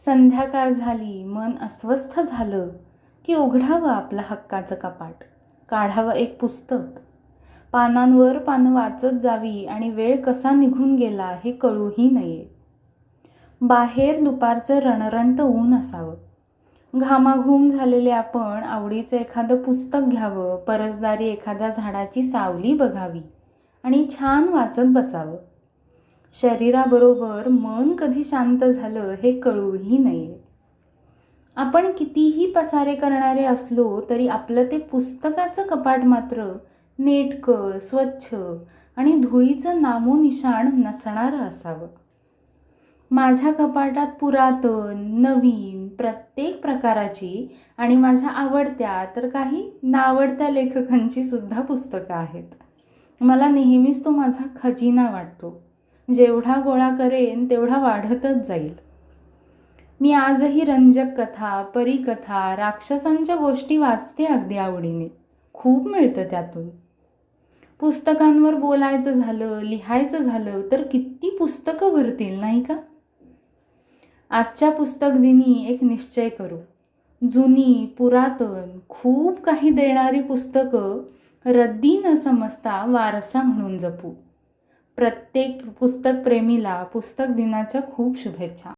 संध्याकाळ झाली, मन अस्वस्थ झालं की उघडावं आपलं हक्काचं कपाट, काढावं एक पुस्तक, पानांवर पानं वाचत जावी आणि वेळ कसा निघून गेला हे कळूही नये. बाहेर दुपारचं रणरणतं ऊन असावं. घामाघूम झालेले आपण आवडीचं एखादं पुस्तक घ्यावं, परसदारी एखाद्या झाडाची सावली बघावी आणि छान वाचत बसावं. शरीराबरोबर मन कधी शांत झालं हे कळूही नये. आपण कितीही पसारे करणारे असलो तरी आपलं ते पुस्तकाचं कपाट मात्र नेटकं, स्वच्छ आणि धुळीचं नामोनिशाण नसणारं असावं. माझ्या कपाटात पुरातन, नवीन, प्रत्येक प्रकाराची आणि माझ्या आवडत्या तर काही नावडत्या लेखकांची सुद्धा पुस्तकं आहेत. मला नेहमीच तो माझा खजिना वाटतो. जेवढा गोळा करेन तेवढा वाढतच जाईल. मी आजही रंजक कथा, परीकथा, राक्षसांच्या गोष्टी वाचते अगदी आवडीने. खूप मिळतं त्यातून. पुस्तकांवर बोलायचं झालं, लिहायचं झालं तर किती पुस्तकं भरतील नाही का? आजच्या पुस्तक दिनी एक निश्चय करू. जुनी, पुरातन, खूप काही देणारी पुस्तकं रद्दी न समजता वारसा म्हणून जपू. प्रत्येक पुस्तक प्रेमीला पुस्तक दिनाच्या खूप शुभेच्छा.